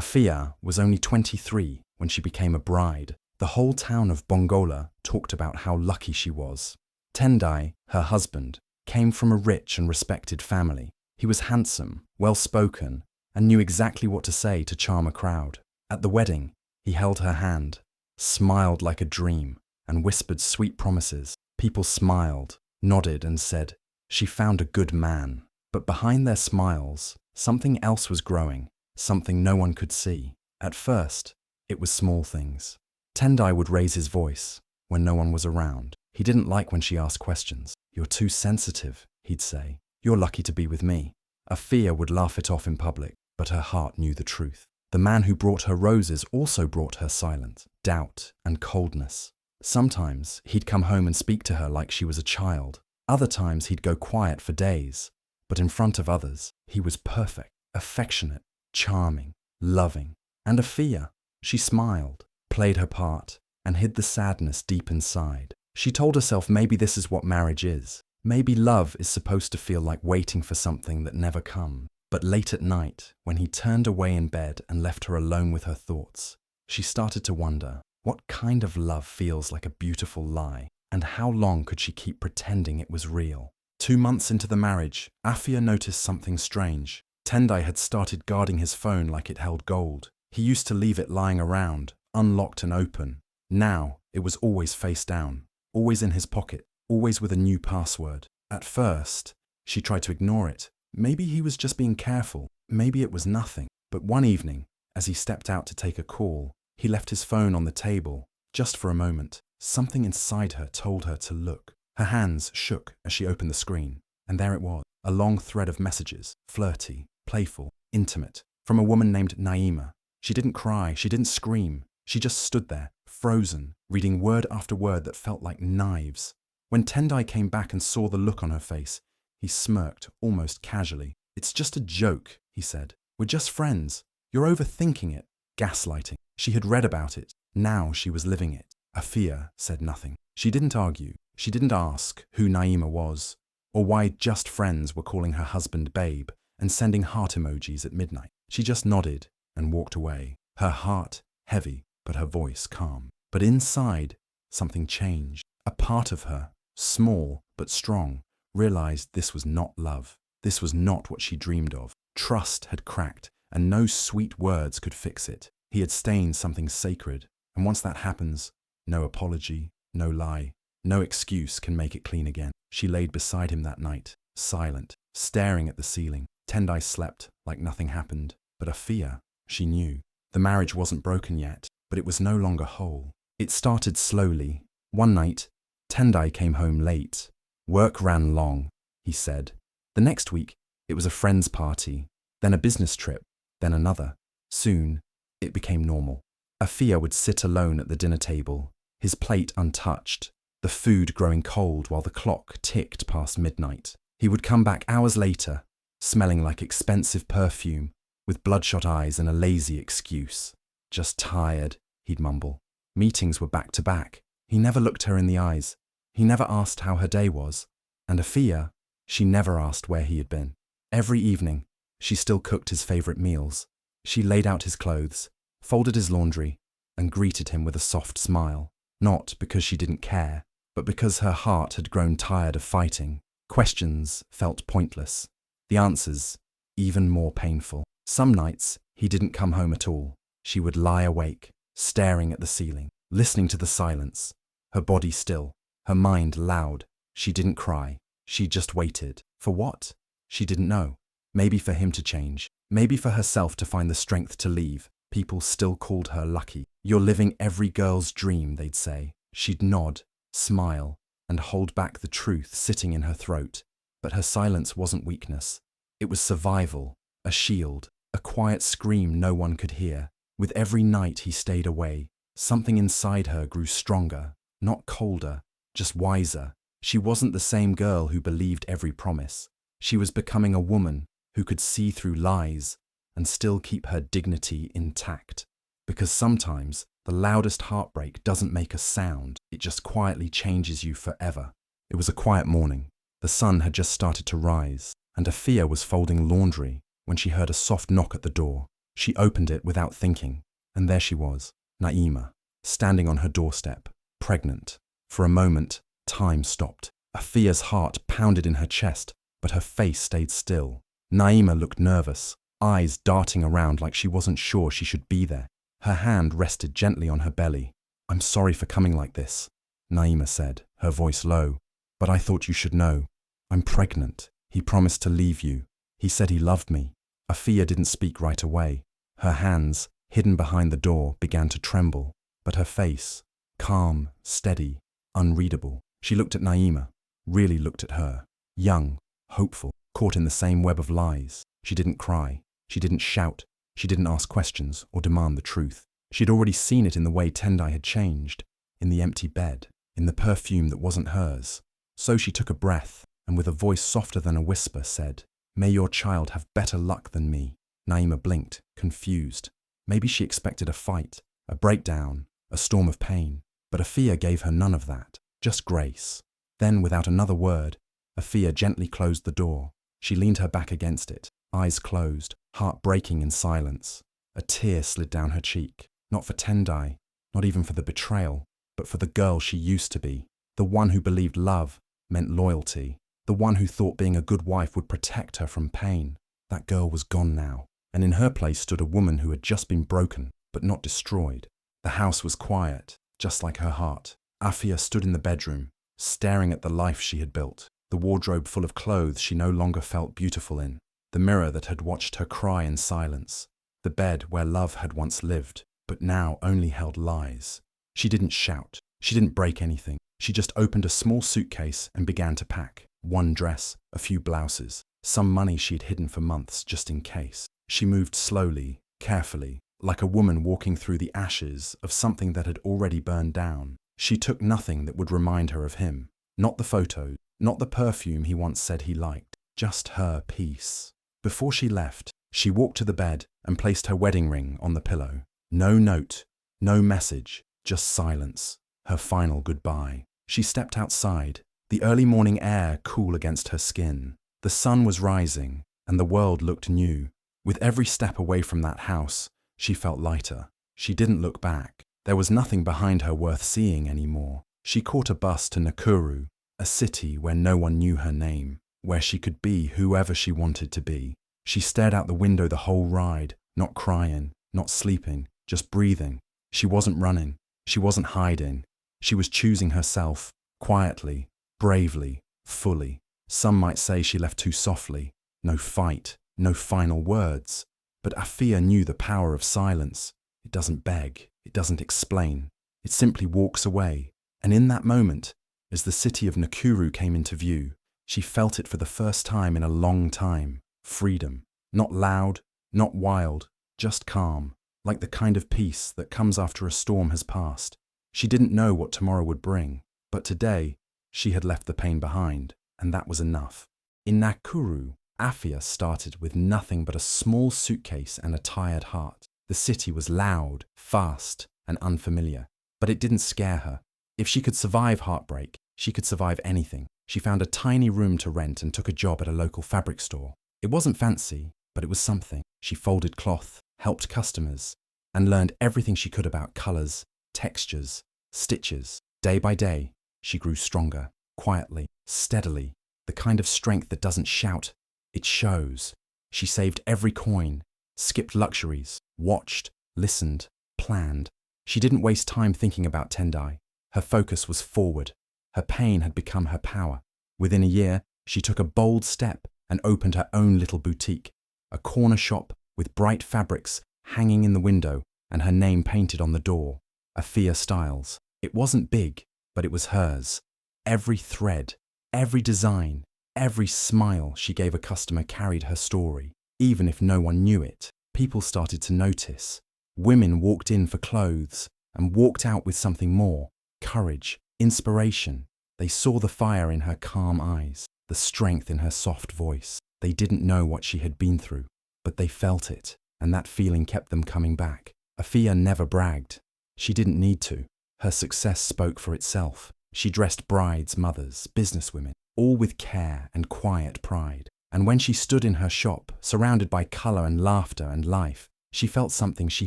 Afiya was only 23 when she became a bride. The whole town of Bongola talked about how lucky she was. Tendai, her husband, came from a rich and respected family. He was handsome, well-spoken, and knew exactly what to say to charm a crowd. At the wedding, he held her hand, smiled like a dream, and whispered sweet promises. People smiled, nodded, and said, "She found a good man." But behind their smiles, something else was growing, something no one could see. At first, it was small things. Tendai would raise his voice when no one was around. He didn't like when she asked questions. "You're too sensitive," he'd say. "You're lucky to be with me." Afiya would laugh it off in public, but her heart knew the truth. The man who brought her roses also brought her silence, doubt, and coldness. Sometimes he'd come home and speak to her like she was a child. Other times he'd go quiet for days. But in front of others, he was perfect, affectionate, charming, loving. And Afiya, she smiled, played her part, and hid the sadness deep inside. She told herself maybe this is what marriage is. Maybe love is supposed to feel like waiting for something that never comes. But late at night, when he turned away in bed and left her alone with her thoughts, she started to wonder, what kind of love feels like a beautiful lie? And how long could she keep pretending it was real? 2 months into the marriage, Afiya noticed something strange. Tendai had started guarding his phone like it held gold. He used to leave it lying around, unlocked and open. Now, it was always face down, always in his pocket, always with a new password. At first, she tried to ignore it. Maybe he was just being careful. Maybe it was nothing. But one evening, as he stepped out to take a call, he left his phone on the table, just for a moment. Something inside her told her to look. Her hands shook as she opened the screen, and there it was, a long thread of messages, flirty, playful, intimate, from a woman named Naima. She didn't cry, she didn't scream. She just stood there, frozen, reading word after word that felt like knives. When Tendai came back and saw the look on her face, he smirked almost casually. "It's just a joke," he said. "We're just friends. You're overthinking it." Gaslighting. She had read about it. Now she was living it. Afiya said nothing. She didn't argue. She didn't ask who Naima was, or why just friends were calling her husband babe and sending heart emojis at midnight. She just nodded and walked away, her heart heavy, but her voice calm. But inside, something changed. A part of her, small but strong, realized this was not love. This was not what she dreamed of. Trust had cracked, and no sweet words could fix it. He had stained something sacred, and once that happens, no apology, no lie, no excuse can make it clean again. She laid beside him that night, silent, staring at the ceiling. Tendai slept like nothing happened, but Afiya, she knew. The marriage wasn't broken yet, but it was no longer whole. It started slowly. One night, Tendai came home late. "Work ran long," he said. The next week, it was a friend's party, then a business trip, then another. Soon, it became normal. Afiya would sit alone at the dinner table, his plate untouched, the food growing cold while the clock ticked past midnight. He would come back hours later, smelling like expensive perfume, with bloodshot eyes and a lazy excuse. "Just tired," he'd mumble. Meetings were back to back. He never looked her in the eyes. He never asked how her day was. And Afiya, she never asked where he had been. Every evening, she still cooked his favorite meals. She laid out his clothes, folded his laundry, and greeted him with a soft smile. Not because she didn't care, but because her heart had grown tired of fighting. Questions felt pointless. The answers, even more painful. Some nights, he didn't come home at all. She would lie awake, staring at the ceiling, listening to the silence, her body still, her mind loud. She didn't cry. She just waited. For what? She didn't know. Maybe for him to change. Maybe for herself to find the strength to leave. People still called her lucky. "You're living every girl's dream," they'd say. She'd nod, smile, and hold back the truth sitting in her throat. But her silence wasn't weakness. It was survival, a shield, a quiet scream no one could hear. With every night he stayed away, something inside her grew stronger, not colder, just wiser. She wasn't the same girl who believed every promise. She was becoming a woman who could see through lies and still keep her dignity intact. Because sometimes the loudest heartbreak doesn't make a sound, it just quietly changes you forever. It was a quiet morning. The sun had just started to rise, and Afiya was folding laundry when she heard a soft knock at the door. She opened it without thinking, and there she was, Naima, standing on her doorstep, pregnant. For a moment, time stopped. Afiya's heart pounded in her chest, but her face stayed still. Naima looked nervous, eyes darting around like she wasn't sure she should be there. Her hand rested gently on her belly. "I'm sorry for coming like this," Naima said, her voice low, "but I thought you should know. I'm pregnant. He promised to leave you. He said he loved me." Afiya didn't speak right away. Her hands, hidden behind the door, began to tremble, but her face, calm, steady, unreadable. She looked at Naima, really looked at her, young, hopeful, caught in the same web of lies. She didn't cry. She didn't shout. She didn't ask questions or demand the truth. She'd already seen it in the way Tendai had changed, in the empty bed, in the perfume that wasn't hers. So she took a breath, and with a voice softer than a whisper said, "May your child have better luck than me." Naima blinked, confused. Maybe she expected a fight, a breakdown, a storm of pain. But Afiya gave her none of that, just grace. Then, without another word, Afiya gently closed the door. She leaned her back against it, eyes closed, heart breaking in silence. A tear slid down her cheek, not for Tendai, not even for the betrayal, but for the girl she used to be, the one who believed love meant loyalty, the one who thought being a good wife would protect her from pain. That girl was gone now, and in her place stood a woman who had just been broken, but not destroyed. The house was quiet, just like her heart. Afiya stood in the bedroom, staring at the life she had built, the wardrobe full of clothes she no longer felt beautiful in, the mirror that had watched her cry in silence, the bed where love had once lived, but now only held lies. She didn't shout. She didn't break anything. She just opened a small suitcase and began to pack. One dress, a few blouses, some money she'd hidden for months just in case. She moved slowly, carefully, like a woman walking through the ashes of something that had already burned down. She took nothing that would remind her of him. Not the photos, not the perfume he once said he liked, just her peace. Before she left, she walked to the bed and placed her wedding ring on the pillow. No note, no message, just silence. Her final goodbye. She stepped outside, the early morning air cool against her skin. The sun was rising, and the world looked new. With every step away from that house, she felt lighter. She didn't look back. There was nothing behind her worth seeing anymore. She caught a bus to Nakuru, a city where no one knew her name, where she could be whoever she wanted to be. She stared out the window the whole ride, not crying, not sleeping, just breathing. She wasn't running. She wasn't hiding. She was choosing herself, quietly, bravely, fully. Some might say she left too softly. No fight, no final words. But Afiya knew the power of silence. It doesn't beg, it doesn't explain. It simply walks away. And in that moment, as the city of Nakuru came into view, she felt it for the first time in a long time. Freedom. Not loud, not wild, just calm. Like the kind of peace that comes after a storm has passed. She didn't know what tomorrow would bring, but today she had left the pain behind, and that was enough. In Nakuru, Afiya started with nothing but a small suitcase and a tired heart. The city was loud, fast, and unfamiliar, but it didn't scare her. If she could survive heartbreak, she could survive anything. She found a tiny room to rent and took a job at a local fabric store. It wasn't fancy, but it was something. She folded cloth, helped customers, and learned everything she could about colours, textures, stitches. Day by day, she grew stronger, quietly, steadily, the kind of strength that doesn't shout, it shows. She saved every coin, skipped luxuries, watched, listened, planned. She didn't waste time thinking about Tendai. Her focus was forward. Her pain had become her power. Within a year, she took a bold step and opened her own little boutique, a corner shop with bright fabrics hanging in the window and her name painted on the door, Afiya Styles. It wasn't big, but it was hers. Every thread, every design, every smile she gave a customer carried her story. Even if no one knew it, people started to notice. Women walked in for clothes and walked out with something more, courage, inspiration. They saw the fire in her calm eyes, the strength in her soft voice. They didn't know what she had been through, but they felt it, and that feeling kept them coming back. Afiya never bragged. She didn't need to. Her success spoke for itself. She dressed brides, mothers, businesswomen, all with care and quiet pride. And when she stood in her shop, surrounded by colour and laughter and life, She felt something she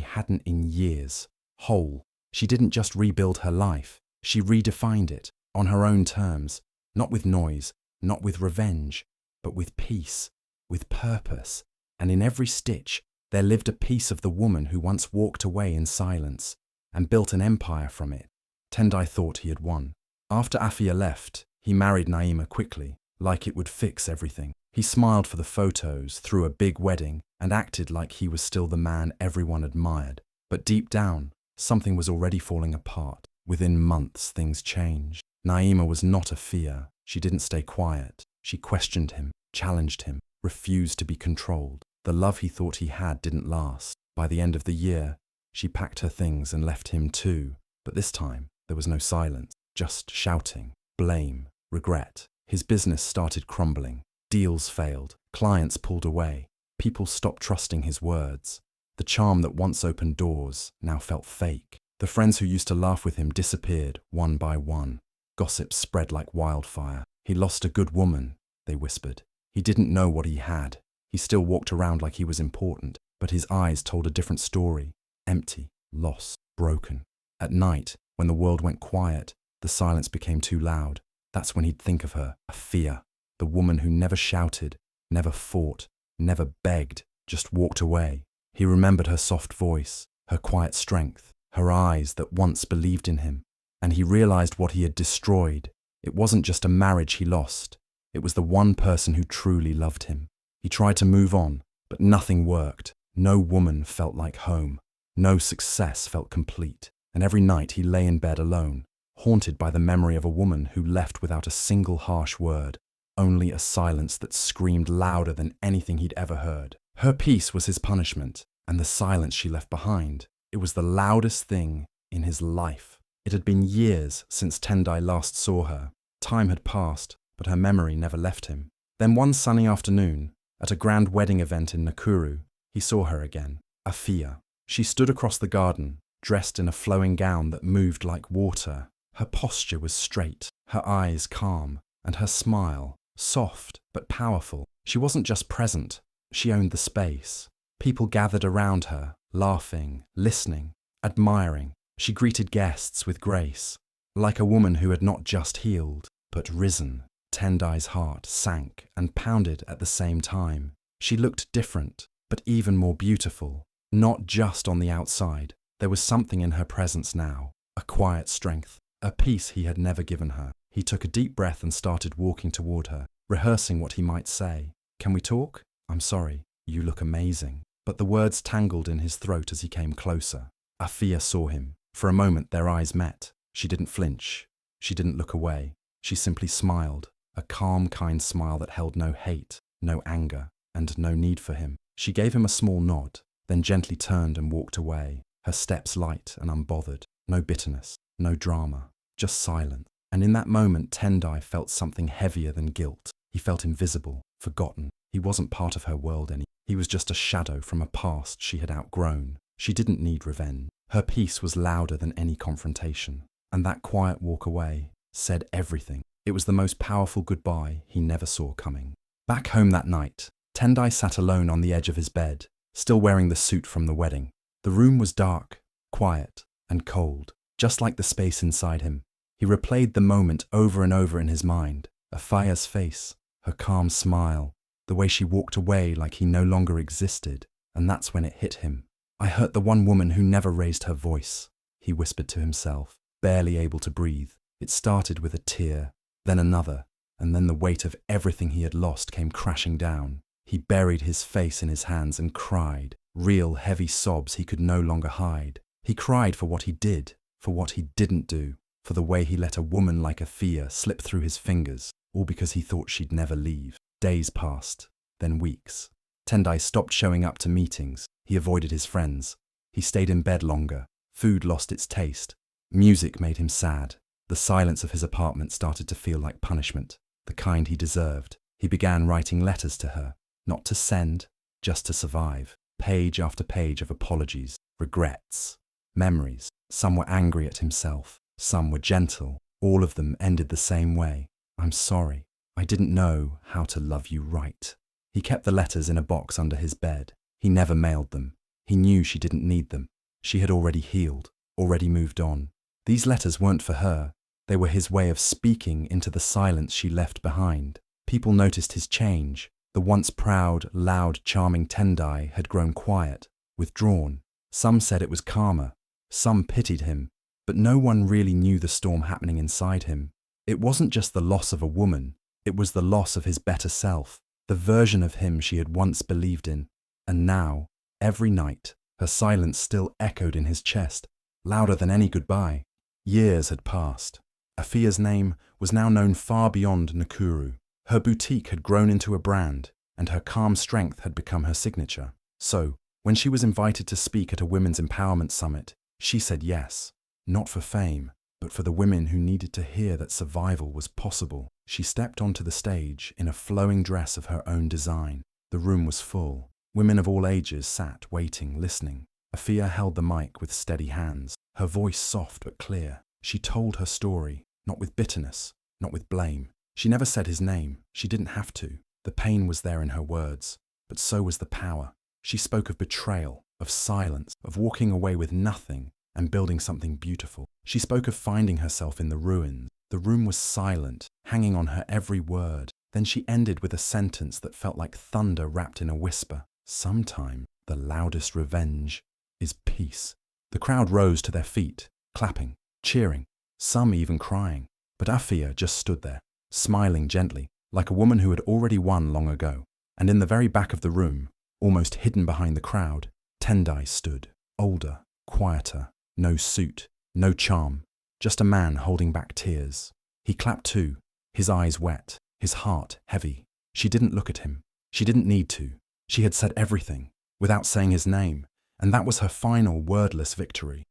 hadn't in years. Whole. She didn't just rebuild her life. She redefined it, on her own terms. Not with noise, not with revenge, but with peace, with purpose. And in every stitch, there lived a piece of the woman who once walked away in silence and built an empire from it. Tendai thought he had won. After Afiya left, he married Naima quickly, like it would fix everything. He smiled for the photos, threw a big wedding, and acted like he was still the man everyone admired. But deep down, something was already falling apart. Within months, things changed. Naima was not Afiya. She didn't stay quiet. She questioned him, challenged him, refused to be controlled. The love he thought he had didn't last. By the end of the year, she packed her things and left him too. But this time, there was no silence, just shouting, blame, regret. His business started crumbling. Deals failed. Clients pulled away. People stopped trusting his words. The charm that once opened doors now felt fake. The friends who used to laugh with him disappeared one by one. Gossip spread like wildfire. He lost a good woman, they whispered. He didn't know what he had. He still walked around like he was important, but his eyes told a different story. Empty, lost, broken. At night, when the world went quiet, the silence became too loud. That's when he'd think of her, Afiya, the woman who never shouted, never fought, never begged, just walked away. He remembered her soft voice, her quiet strength, her eyes that once believed in him. And he realized what he had destroyed. It wasn't just a marriage he lost. It was the one person who truly loved him. He tried to move on, but nothing worked. No woman felt like home. No success felt complete. And every night he lay in bed alone, haunted by the memory of a woman who left without a single harsh word, only a silence that screamed louder than anything he'd ever heard. Her peace was his punishment, and the silence she left behind, it was the loudest thing in his life. It had been years since Tendai last saw her. Time had passed, but her memory never left him. Then one sunny afternoon, at a grand wedding event in Nakuru, he saw her again, Afiya. She stood across the garden, dressed in a flowing gown that moved like water. Her posture was straight, her eyes calm, and her smile soft but powerful. She wasn't just present, she owned the space. People gathered around her, laughing, listening, admiring. She greeted guests with grace, like a woman who had not just healed, but risen. Tendai's heart sank and pounded at the same time. She looked different, but even more beautiful. Not just on the outside. There was something in her presence now, a quiet strength, a peace he had never given her. He took a deep breath and started walking toward her, rehearsing what he might say. "Can we talk? I'm sorry. You look amazing." But the words tangled in his throat as he came closer. Afiya saw him. For a moment their eyes met. She didn't flinch. She didn't look away. She simply smiled, a calm, kind smile that held no hate, no anger, and no need for him. She gave him a small nod, then gently turned and walked away, her steps light and unbothered. No bitterness, no drama, just silence. And in that moment, Tendai felt something heavier than guilt. He felt invisible, forgotten. He wasn't part of her world anymore. He was just a shadow from a past she had outgrown. She didn't need revenge. Her peace was louder than any confrontation. And that quiet walk away said everything. It was the most powerful goodbye he never saw coming. Back home that night, Tendai sat alone on the edge of his bed, still wearing the suit from the wedding. The room was dark, quiet, and cold, just like the space inside him. He replayed the moment over and over in his mind. Afiya's face, her calm smile, the way she walked away like he no longer existed. And that's when it hit him. "I hurt the one woman who never raised her voice," he whispered to himself, barely able to breathe. It started with a tear, then another, and then the weight of everything he had lost came crashing down. He buried his face in his hands and cried, real heavy sobs he could no longer hide. He cried for what he did, for what he didn't do, for the way he let a woman like Afiya slip through his fingers, all because he thought she'd never leave. Days passed, then weeks. Tendai stopped showing up to meetings. He avoided his friends. He stayed in bed longer. Food lost its taste. Music made him sad. The silence of his apartment started to feel like punishment, the kind he deserved. He began writing letters to her, not to send, just to survive. Page after page of apologies, regrets, memories. Some were angry at himself. Some were gentle. All of them ended the same way. "I'm sorry. I didn't know how to love you right." He kept the letters in a box under his bed. He never mailed them. He knew she didn't need them. She had already healed, already moved on. These letters weren't for her. They were his way of speaking into the silence she left behind. People noticed his change. The once proud, loud, charming Tendai had grown quiet, withdrawn. Some said it was karma. Some pitied him. But no one really knew the storm happening inside him. It wasn't just the loss of a woman. It was the loss of his better self, the version of him she had once believed in. And now, every night, her silence still echoed in his chest, louder than any goodbye. Years had passed. Afiya's name was now known far beyond Nakuru. Her boutique had grown into a brand, and her calm strength had become her signature. So, when she was invited to speak at a women's empowerment summit, she said yes, not for fame, but for the women who needed to hear that survival was possible. She stepped onto the stage in a flowing dress of her own design. The room was full. Women of all ages sat, waiting, listening. Afiya held the mic with steady hands, her voice soft but clear. She told her story, not with bitterness, not with blame. She never said his name. She didn't have to. The pain was there in her words, but so was the power. She spoke of betrayal, of silence, of walking away with nothing and building something beautiful. She spoke of finding herself in the ruins. The room was silent, hanging on her every word. Then she ended with a sentence that felt like thunder wrapped in a whisper. Sometime the loudest revenge is peace. The crowd rose to their feet, clapping, cheering, some even crying. But Afiya just stood there, smiling gently, like a woman who had already won long ago. And in the very back of the room, almost hidden behind the crowd, Tendai stood, older, quieter, no suit, no charm, just a man holding back tears. He clapped too, his eyes wet, his heart heavy. She didn't look at him. She didn't need to. She had said everything, without saying his name, and that was her final wordless victory.